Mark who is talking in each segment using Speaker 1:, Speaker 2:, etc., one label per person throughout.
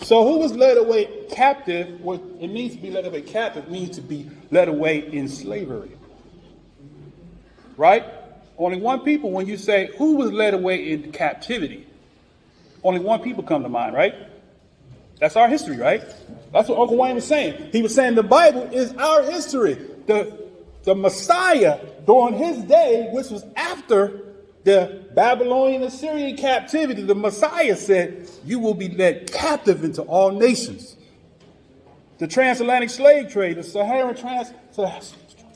Speaker 1: So who was led away captive? What it means to be led away captive means to be led away in slavery. Right? Only one people, when you say who was led away in captivity, only one people come to mind, right? That's our history, right? That's what Uncle Whye was saying. He was saying the Bible is our history. The Messiah during his day, which was after the Babylonian Assyrian captivity, the Messiah said, you will be led captive into all nations. The transatlantic slave trade, the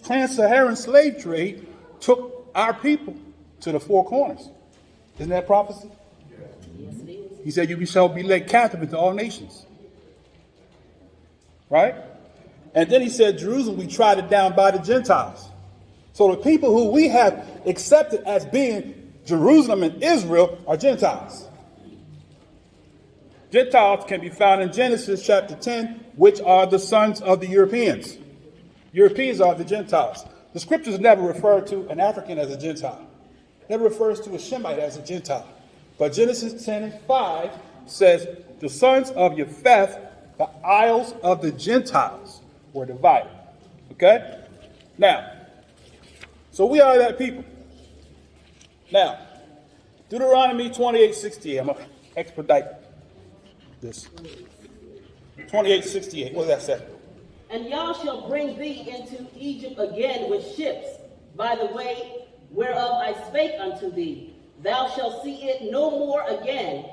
Speaker 1: trans-Saharan slave trade took our people to the four corners. Isn't that prophecy?
Speaker 2: Yes, it is.
Speaker 1: He said, you shall be led captive into all nations. Right? And then he said, Jerusalem, we trodden down by the Gentiles. So the people who we have accepted as being Jerusalem and Israel are Gentiles. Gentiles can be found in Genesis chapter 10, which are the sons of the Europeans. Europeans are the Gentiles. The scriptures never refer to an African as a Gentile. Never refers to a Shemite as a Gentile. But Genesis 10:5 says, the sons of Japheth, the isles of the Gentiles, were divided. Okay? Now, so we are that people. Now, Deuteronomy 28:68. I'm going to expedite this. 28:68. What does that say?
Speaker 2: And Yah shall bring thee into Egypt again with ships, by the way whereof I spake unto thee. Thou shalt see it no more again.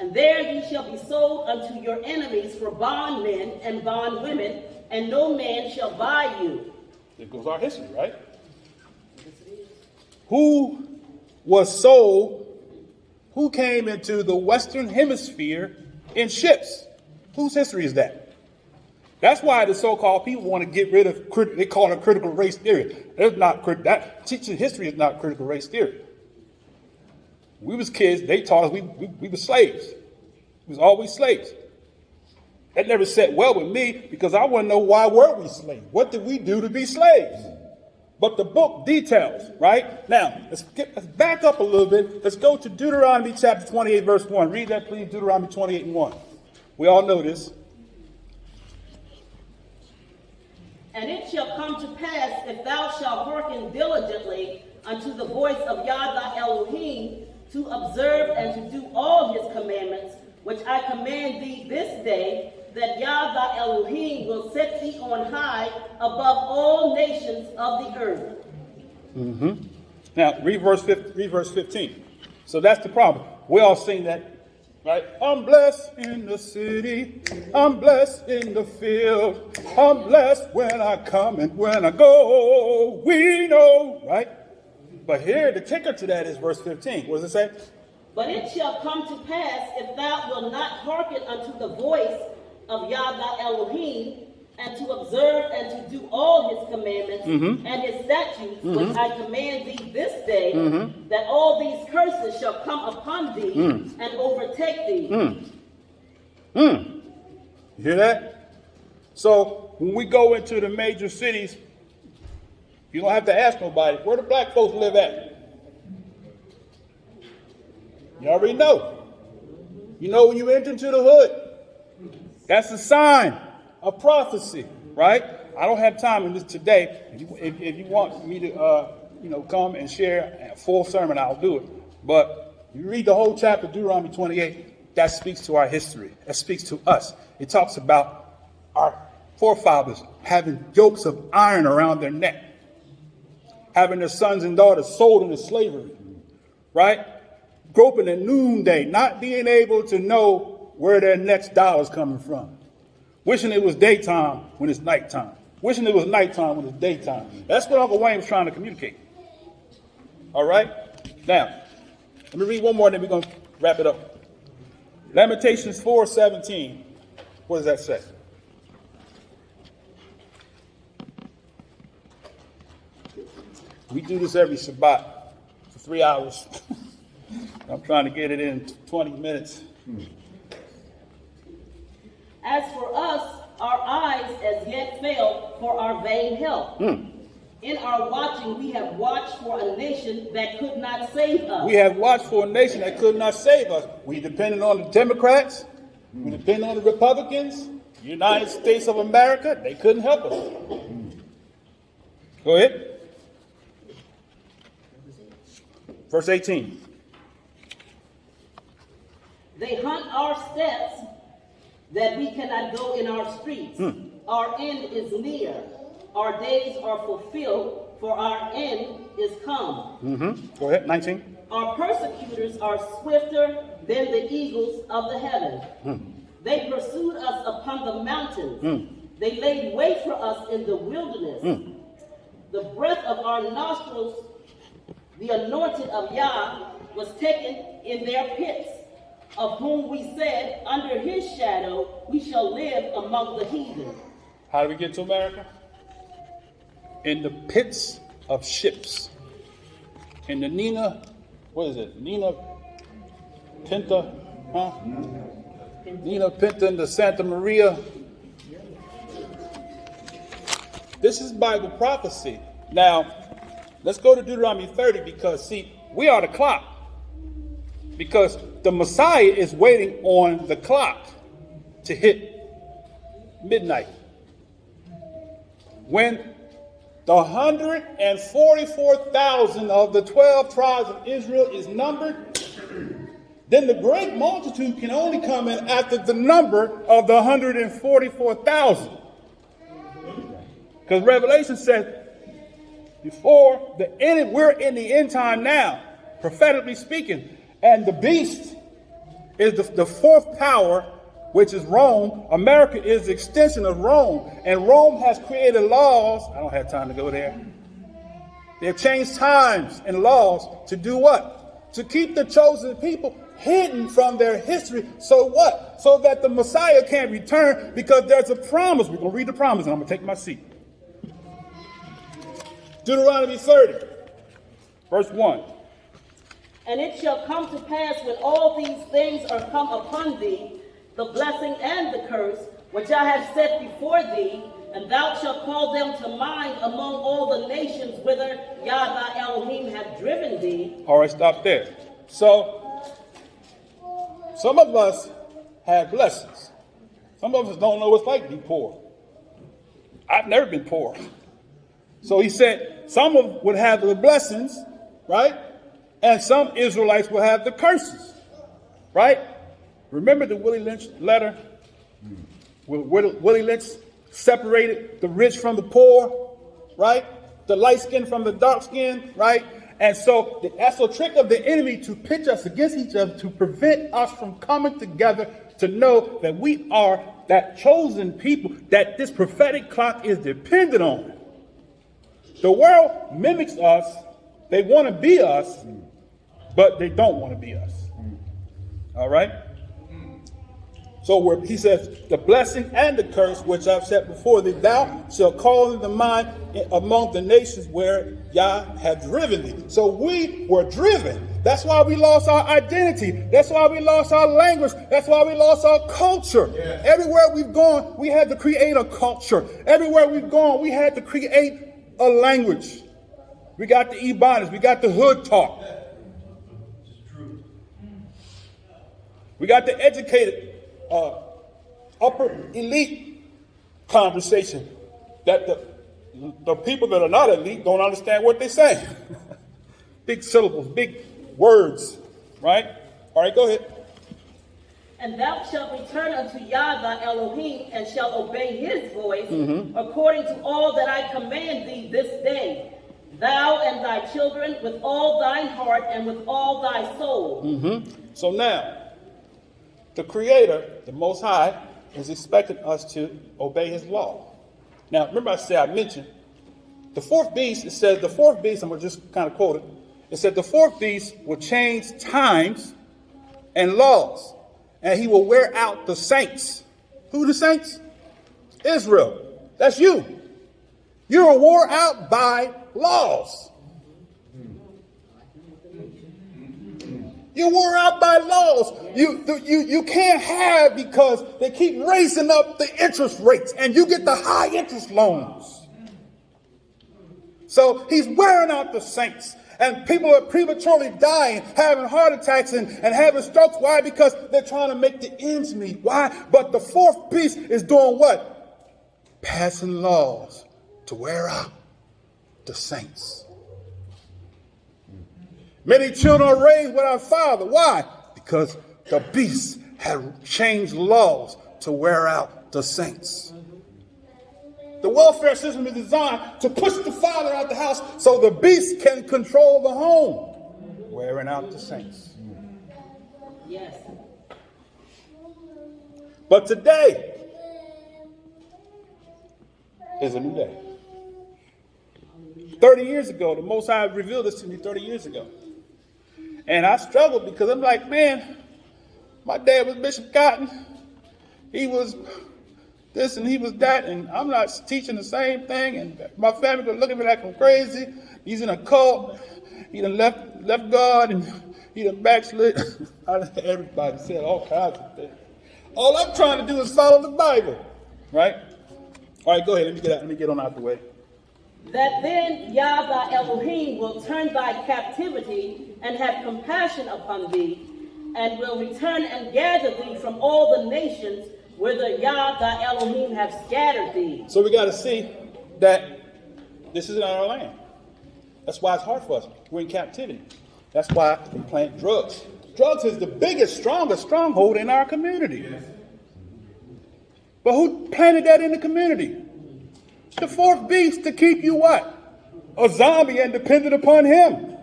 Speaker 2: And there ye shall be sold unto your enemies for bondmen and bondwomen, and no man shall buy you.
Speaker 1: There goes our history, right? Who was sold, who came into the Western Hemisphere in ships? Whose history is that? That's why the so-called people want to get rid of, they call it critical race theory. There's not, that teaching history is not critical race theory. We was kids, they taught us we were slaves. We was always slaves. That never sat well with me because I want to know why were we slaves? What did we do to be slaves? But the book details, right? Now, let's back up a little bit. Let's go to Deuteronomy chapter 28, verse 1. Read that, please, Deuteronomy 28 and 1. We all know this.
Speaker 2: And it shall come to pass, if thou shalt hearken diligently unto the voice of Yah thy Elohim, to observe and to do all his commandments, which I command thee this day, that Yah thy Elohim will set thee on high above all nations of the earth.
Speaker 1: Mm-hmm. Now, read verse 15. So that's the problem. We all sing that, right? I'm blessed in the city. I'm blessed in the field. I'm blessed when I come and when I go. We know, right? But here, the kicker to that is verse 15. What does it say?
Speaker 2: But it shall come to pass, if thou wilt not hearken unto the voice of Yah thy Elohim, and to observe and to do all his commandments and his statutes, which I command thee this day, that all these curses shall come upon thee and overtake thee.
Speaker 1: You hear that? So when we go into the major cities, you don't have to ask nobody, where do black folks live at? You already know. You know when you enter into the hood. That's a sign of prophecy, right? I don't have time in this today. If you want me to, come and share a full sermon, I'll do it. But you read the whole chapter, Deuteronomy 28, that speaks to our history. That speaks to us. It talks about our forefathers having yokes of iron around their neck, having their sons and daughters sold into slavery, right? Groping at noonday, not being able to know where their next dollar's coming from. Wishing it was daytime when it's nighttime. Wishing it was nighttime when it's daytime. That's what Uncle Whye was trying to communicate. All right? Now, let me read one more and then we're going to wrap it up. Lamentations 4:17. What does that say? We do this every Shabbat for 3 hours. I'm trying to get it in 20 minutes.
Speaker 2: As for us, our eyes as yet failed for our vain help. In our watching, we have watched for a nation that could not save us.
Speaker 1: We have watched for a nation that could not save us. We depended on the Democrats. We depend on the Republicans, United States of America. They couldn't help us. Go ahead. Verse 18.
Speaker 2: They hunt our steps that we cannot go in our streets. Our end is near. Our days are fulfilled, for our end is come.
Speaker 1: Go ahead, 19.
Speaker 2: Our persecutors are swifter than the eagles of the heaven. They pursued us upon the mountains. They laid wait for us in the wilderness. The breath of our nostrils, the anointed of Yah, was taken in their pits, of whom we said, under his shadow we shall live among the heathen.
Speaker 1: How do we get to America? In the pits of ships. In the Nina, what is it? Nina Pinta, huh? Nina Pinta and the Santa Maria. This is Bible prophecy. Now, let's go to Deuteronomy 30 because, see, we are the clock. Because the Messiah is waiting on the clock to hit midnight. When the 144,000 of the 12 tribes of Israel is numbered, then the great multitude can only come in after the number of the 144,000. Because Revelation says, before the end, we're in the end time now, prophetically speaking, and the beast is the fourth power, which is Rome. America is the extension of Rome, and Rome has created laws. I don't have time to go there. They've changed times and laws to do what? To keep the chosen people hidden from their history. So what? So that the Messiah can't return, because there's a promise. We're going to read the promise, and I'm going to take my seat. Deuteronomy 30, verse 1.
Speaker 2: And it shall come to pass, when all these things are come upon thee, the blessing and the curse, which I have set before thee, and thou shalt call them to mind among all the nations whither Yah thy Elohim hath driven thee.
Speaker 1: All right, stop there. So, some of us have blessings. Some of us don't know what it's like to be poor. I've never been poor. So he said some would have the blessings, right? And some Israelites will have the curses, right? Remember the Willie Lynch letter? Willie Lynch separated the rich from the poor, right? The light skin from the dark skin, right? And so that's a trick of the enemy to pitch us against each other, to prevent us from coming together, to know that we are that chosen people, that this prophetic clock is dependent on. The world mimics us. They want to be us, but they don't want to be us. All right? So where he says, the blessing and the curse which I've set before thee, thou shalt call into mind among the nations where Yah hath driven thee. So we were driven. That's why we lost our identity. That's why we lost our language. That's why we lost our culture. Yeah. Everywhere we've gone, we had to create a culture. Everywhere we've gone, we had to create a language. We got the Ebonics. We got the hood talk. We got the educated, upper elite conversation that the people that are not elite don't understand what they say. Big syllables, big words, right? All right, go ahead.
Speaker 2: And thou shalt return unto Yah thy Elohim, and shalt obey his voice, according to all that I command thee this day, thou and thy children, with all thine heart and with all thy soul. So now, the Creator, the Most High, is expecting us to obey his law. Now, remember I mentioned, the fourth beast, it says the fourth beast, I'm going to just kind of quote it. It said the fourth beast will change times and laws, and he will wear out the saints. Who the saints? Israel. That's you. You're wore out by laws. You're wore out by laws. You can't have, because they keep raising up the interest rates, and you get the high interest loans. So he's wearing out the saints,
Speaker 1: And people are prematurely dying, having heart attacks and having strokes. Why? Because they're trying to make the ends meet. Why? But the fourth beast is doing what? Passing laws to wear out the saints. Many children are raised without father. Why? Because the beast have changed laws to wear out the saints. The welfare system is designed to push the father out the house so the beast can control the home, wearing out the saints.
Speaker 2: Yes.
Speaker 1: But today is a new day. 30 years ago, the Most High revealed this to me 30 years ago. And I struggled because I'm like, man, my dad was Bishop Cotton. He was this and he was that, and I'm not teaching the same thing. And my family was looking at me like I'm crazy. He's in a cult. He done left God, and he done backslid. Everybody said all kinds of things. All I'm trying to do is follow the Bible, right? All right, go ahead. Let me get on out the way.
Speaker 2: That then Yah thy Elohim will turn thy captivity and have compassion upon thee, and will return and gather thee from all the nations whither Yah thy Elohim have scattered thee.
Speaker 1: So we got to see that this is not our land. That's why it's hard for us. We're in captivity. That's why we plant drugs. Drugs is the biggest, strongest stronghold in our community. But who planted that in the community? It's the fourth beast to keep you what? A zombie and dependent upon him.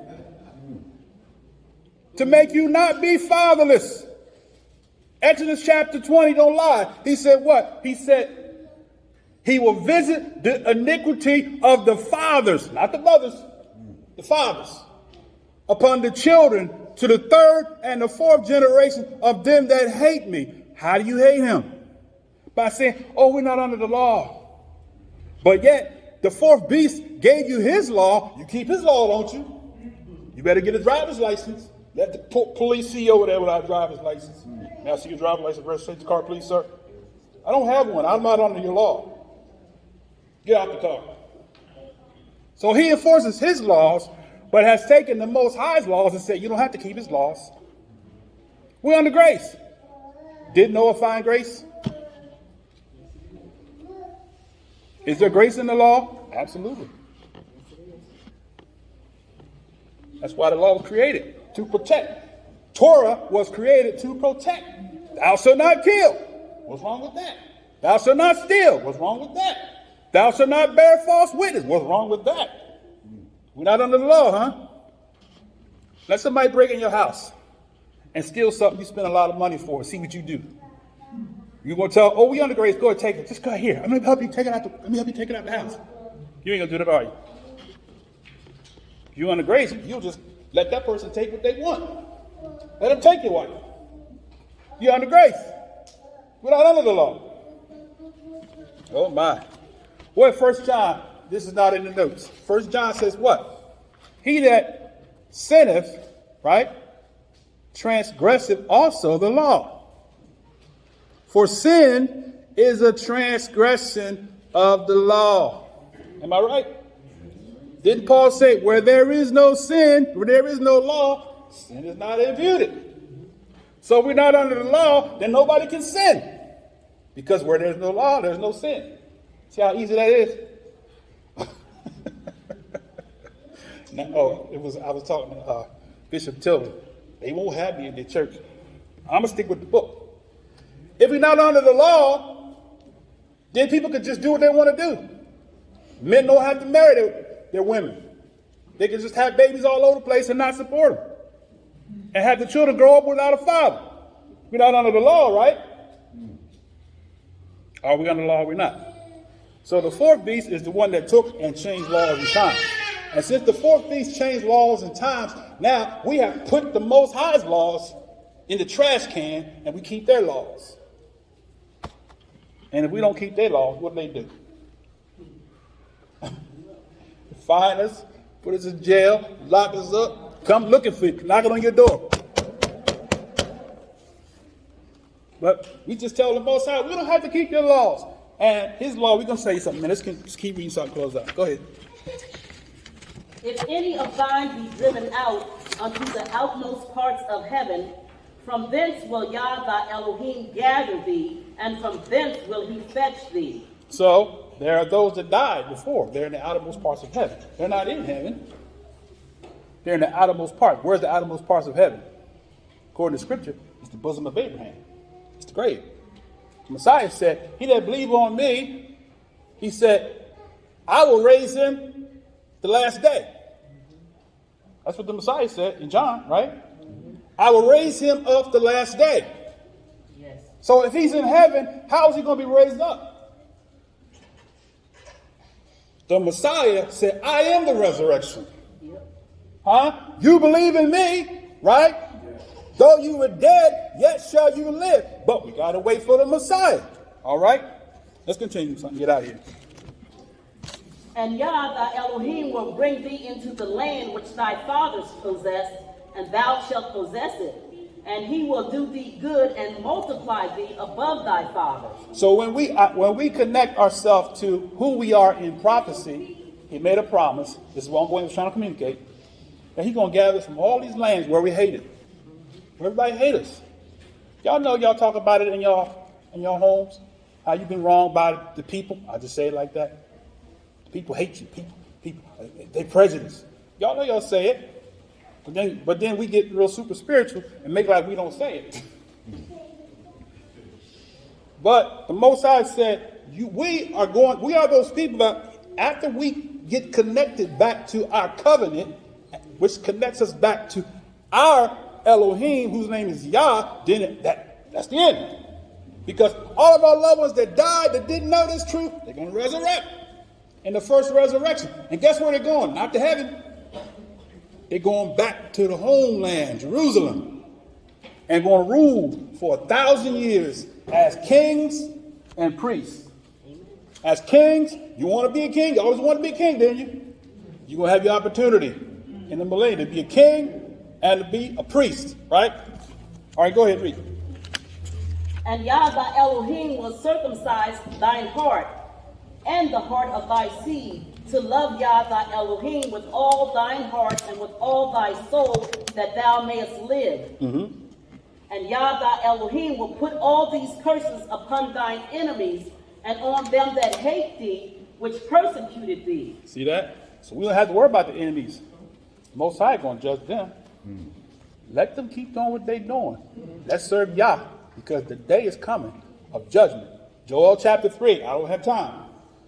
Speaker 1: To make you not be fatherless. Exodus chapter 20, don't lie. He said what? He said he will visit the iniquity of the fathers, not the mothers, the fathers, upon the children to the third and the fourth generation of them that hate me. How do you hate him? By saying, oh, we're not under the law. But yet, the fourth beast gave you his law. You keep his law, don't you? You better get a driver's license. Let the police see you over there without a driver's license. May I see your driver's license, register the car, please, sir? I don't have one. I'm not under your law. Get out the car. So he enforces his laws, but has taken the Most High's laws and said, you don't have to keep his laws. We're under grace. Did Noah find grace? Is there grace in the law? Absolutely. That's why the law was created, to protect. Torah was created to protect. Thou shalt not kill. What's wrong with that? Thou shalt not steal. What's wrong with that? Thou shalt not bear false witness. What's wrong with that? We're not under the law, huh? Let somebody break in your house and steal something you spend a lot of money for. See what you do. You gonna tell, oh, we under grace, go ahead, take it. Just go here. I'm gonna help you take it out. Let me help you take it out the house. You ain't gonna do that, are you? If you under grace, you'll just let that person take what they want. Let them take your wife. You're under grace. We're not under the law. Oh my. Boy, 1 John, this is not in the notes. 1 John says what? He that sinneth, right, transgresseth also the law. For sin is a transgression of the law. Am I right? Didn't Paul say, where there is no sin, where there is no law, sin is not imputed. So if we're not under the law, then nobody can sin. Because where there's no law, there's no sin. See how easy that is? I was talking to Bishop Tillman. They won't have me in their church. I'm going to stick with the book. If we're not under the law, then people could just do what they want to do. Men don't have to marry their women. They can just have babies all over the place and not support them. And have the children grow up without a father. We're not under the law, right? Are we under the law or are we not? So the fourth beast is the one that took and changed laws and times. And since the fourth beast changed laws and times, now we have put the Most High's laws in the trash can and we keep their laws. And if we don't keep their laws, what do they do? Fine us, put us in jail, lock us up, come looking for you, knocking on your door. But we just tell the Most High, we don't have to keep your laws. And his law, we're going to say something. Man, let's keep reading something, close out. Go ahead.
Speaker 2: If any of thine be driven out unto the outmost parts of heaven, from thence will Yah thy Elohim gather thee, and from thence will he fetch thee.
Speaker 1: So there are those that died before. They're in the outermost parts of heaven. They're not in heaven. They're in the outermost part. Where's the outermost parts of heaven? According to Scripture, it's the bosom of Abraham. It's the grave. The Messiah said, he that believe on me, he said, I will raise him the last day. That's what the Messiah said in John, right? I will raise him up the last day.
Speaker 2: Yes.
Speaker 1: So if he's in heaven, how is he going to be raised up? The Messiah said, I am the resurrection. Huh? You believe in me, right? Though you were dead, yet shall you live. But we got to wait for the Messiah. All right? Let's continue. Something. Get out of here.
Speaker 2: And Yah thy Elohim will bring thee into the land which thy fathers possessed, and thou shalt possess it. And he will do thee good and multiply thee above thy fathers.
Speaker 1: So when we connect ourselves to who we are in prophecy, he made a promise. This is what I'm trying to communicate. That he's going to gather us from all these lands where we hated. Where everybody hate us. Y'all know y'all talk about it in your homes. How you've been wronged by the people. I just say it like that. People hate you. People, they prejudice. Y'all know y'all say it. But then we get real super spiritual and make like we don't say it. But the Most High said, we are those people that after we get connected back to our covenant, which connects us back to our Elohim, whose name is Yah, then that's the end. Because all of our loved ones that died, that didn't know this truth, they're going to resurrect in the first resurrection. And guess where they're going? Not to heaven. They're going back to the homeland, Jerusalem, and going to rule for 1,000 years as kings and priests. As kings, you want to be a king. You always want to be a king, didn't you? You're going to have your opportunity in the millennium to be a king and to be a priest, right? All right, go ahead, read.
Speaker 2: And Yah thy Elohim will circumcise thine heart and the heart of thy seed, to love Yah thy Elohim with all thine heart and with all thy soul, that thou mayest live. Mm-hmm. And Yah thy Elohim will put all these curses upon thine enemies and on them that hate thee, which persecuted thee.
Speaker 1: See that? So we don't have to worry about the enemies. The Most High going to judge them. Mm. Let them keep doing what they're doing. Let's serve Yah, because the day is coming of judgment. Joel chapter 3, I don't have time,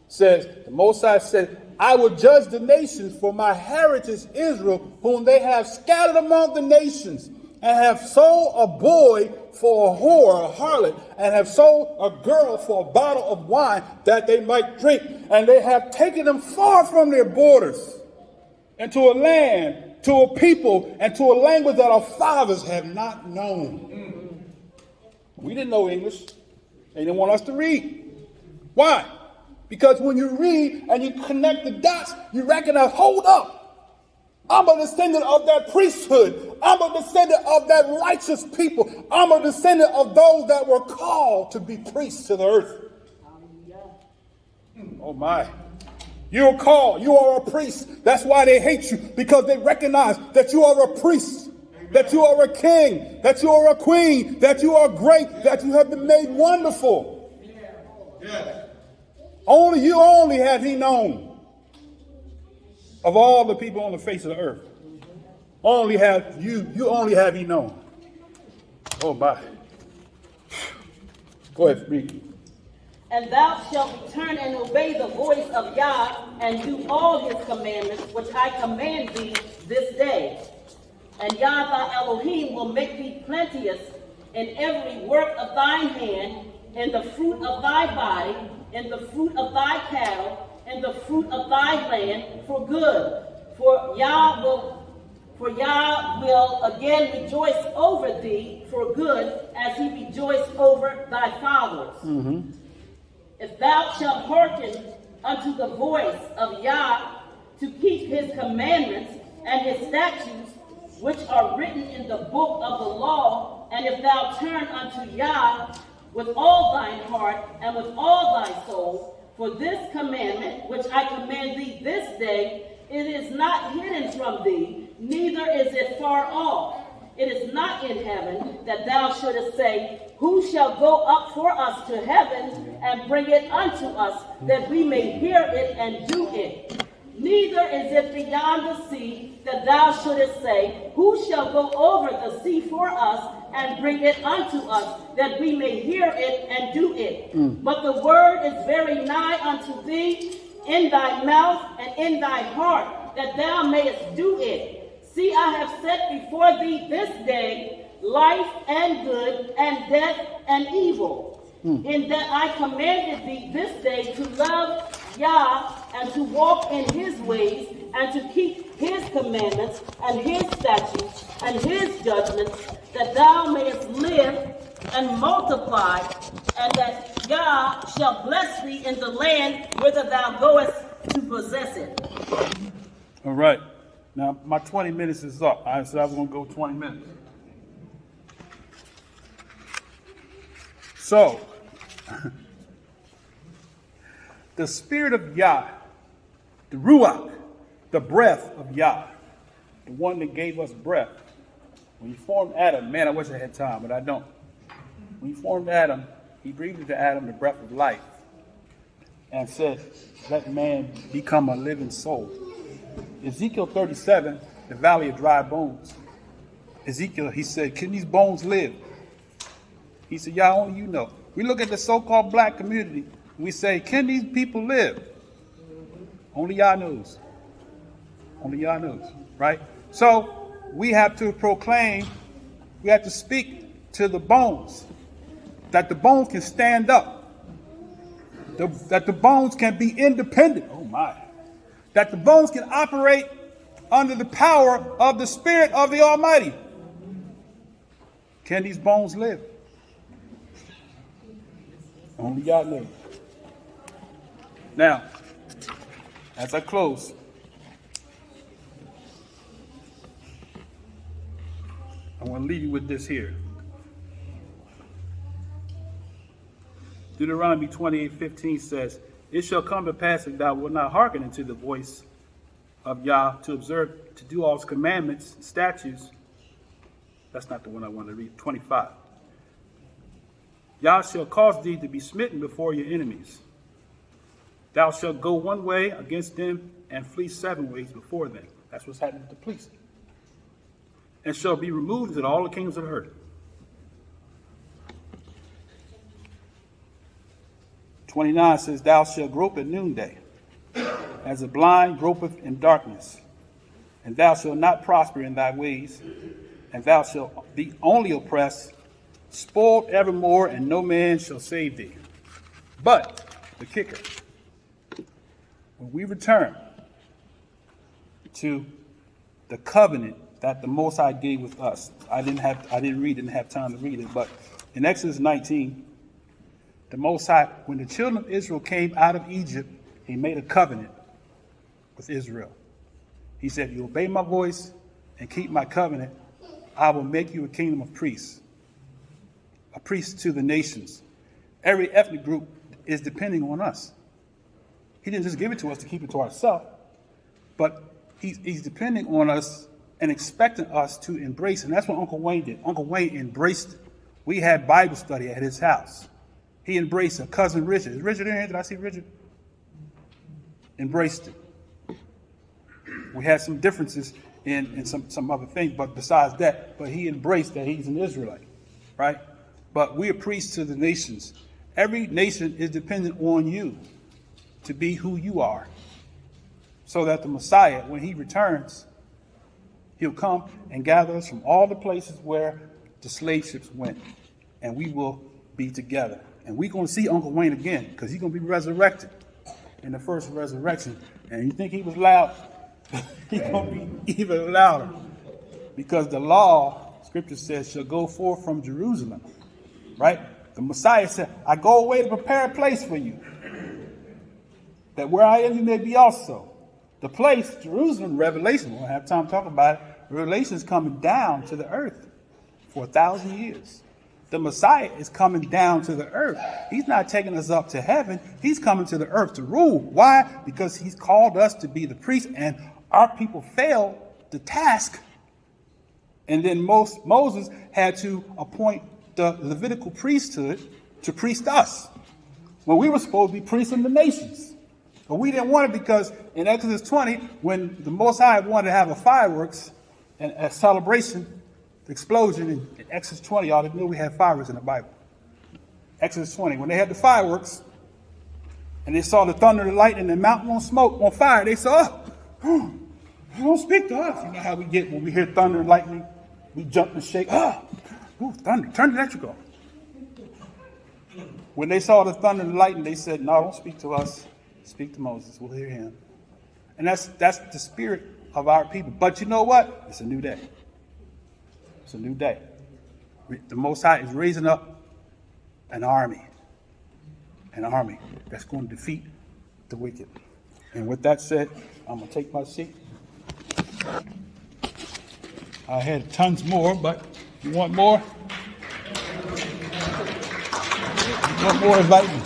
Speaker 1: says, the Most High said, I will judge the nations for my heritage Israel, whom they have scattered among the nations, and have sold a boy for a whore, a harlot, and have sold a girl for a bottle of wine that they might drink. And they have taken them far from their borders, into a land, to a people, and to a language that our fathers have not known. We didn't know English. They didn't want us to read. Why? Because when you read and you connect the dots, you recognize, hold up. I'm a descendant of that priesthood. I'm a descendant of that righteous people. I'm a descendant of those that were called to be priests to the earth. Oh my. You're called. You are a priest. That's why they hate you, because they recognize that you are a priest, that you are a king, that you are a queen, that you are great, that you have been made wonderful. Yeah. Only you have he known of all the people on the face of the earth. Only have he known. Oh my. Go ahead, read.
Speaker 2: And thou shalt return and obey the voice of Yah, and do all his commandments, which I command thee this day. And Yah thy Elohim will make thee plenteous in every work of thine hand, in the fruit of thy body, in the fruit of thy cattle, in the fruit of thy land, for good. For Yah will again rejoice over thee for good, as he rejoiced over thy fathers. Mm-hmm. If thou shalt hearken unto the voice of Yah, to keep his commandments and his statutes, which are written in the book of the law, and if thou turn unto Yah with all thine heart and with all thy soul, for this commandment which I command thee this day It is not hidden from thee, neither is it far off. It is not in heaven, that thou shouldest say, who shall go up for us to heaven and bring it unto us, that we may hear it and do it? Neither is it beyond the sea, that thou shouldest say, who shall go over the sea for us and bring it unto us, that we may hear it and do it? But the word is very nigh unto thee, in thy mouth and in thy heart, that thou mayest do it. See, I have set before thee this day life and good, and death and evil. In that I commanded thee this day to love Yah, and to walk in his ways, and to keep his commandments, and his statutes, and his judgments, that thou mayest live and multiply, and that Yah shall bless thee in the land whither thou goest to possess it.
Speaker 1: All right. Now, my 20 minutes is up. I said I was going to go 20 minutes. So, the spirit of Yah, the Ruach, the breath of Yah, the one that gave us breath. When he formed Adam, man, I wish I had time, but I don't. When he formed Adam, he breathed into Adam the breath of life and said, let man become a living soul. Ezekiel 37, the valley of dry bones. Ezekiel, he said, can these bones live? He said, yeah, only you know. We look at the so-called black community, and we say, can these people live? Only Yah knows. Only Yah knows, right? So we have to proclaim, we have to speak to the bones, that the bones can stand up, that the bones can be independent. Oh my. That the bones can operate under the power of the Spirit of the Almighty. Can these bones live? Only Yah knows. Now, as I close, I want to leave you with this here. Deuteronomy 28:15 says, it shall come to pass that thou wilt not hearken unto the voice of Yah to observe, to do all his commandments, statutes. That's not the one I want to read. 25. Yah shall cause thee to be smitten before your enemies. Thou shalt go one way against them and flee 7 ways before them. That's what's happening with the police. And shall be removed into all the kingdoms of the earth. 29 says, thou shalt grope at noonday, as a blind gropeth in darkness. And thou shalt not prosper in thy ways, and thou shalt be only oppressed, spoiled evermore, and no man shall save thee. But, the kicker, when we return to the covenant that the Most High gave with us, I didn't have time to read it, but in Exodus 19, the Most High, when the children of Israel came out of Egypt, he made a covenant with Israel. He said, you obey my voice and keep my covenant, I will make you a kingdom of priests, a priest to the nations. Every ethnic group is depending on us. He didn't just give it to us to keep it to ourselves, but he's depending on us and expecting us to embrace it. And that's what Uncle Whye did. Uncle Whye embraced it. We had Bible study at his house. He embraced it. Cousin Richard. Is Richard in here? Did I see Richard? Embraced it. We had some differences in some other things, but besides that, but he embraced that he's an Israelite, right? But we are priests to the nations. Every nation is dependent on you to be who you are, so that the Messiah, when he returns, he'll come and gather us from all the places where the slave ships went, and we will be together. And we're going to see Uncle Whye again, because he's going to be resurrected in the first resurrection. And you think he was loud? He's going to be even louder. Because the law, Scripture says, shall go forth from Jerusalem. Right? The Messiah said, I go away to prepare a place for you, that where I am you may be also. The place, Jerusalem, Revelation, we won't have time to talk about it. Revelation is coming down to the earth for 1,000 years. The Messiah is coming down to the earth. He's not taking us up to heaven. He's coming to the earth to rule. Why? Because he's called us to be the priests, and our people failed the task, and then Moses had to appoint the Levitical priesthood to priest us. Well, we were supposed to be priests of the nations. But we didn't want it because in Exodus 20, when the Most High wanted to have a fireworks and a celebration, the explosion in Exodus 20, y'all didn't know we had fireworks in the Bible. Exodus 20, when they had the fireworks and they saw the thunder and the lightning and the mountain on smoke, on fire, they said, oh, don't speak to us. You know how we get when we hear thunder and lightning? We jump and shake. Thunder, turn the electric on. When they saw the thunder and the lightning, they said, no, don't speak to us. Speak to Moses. We'll hear him. And that's the spirit of our people. But you know what? It's a new day. It's a new day. The Most High is raising up an army that's going to defeat the wicked. And with that said, I'm going to take my seat. I had tons more, but you want more? You want more? Invite me.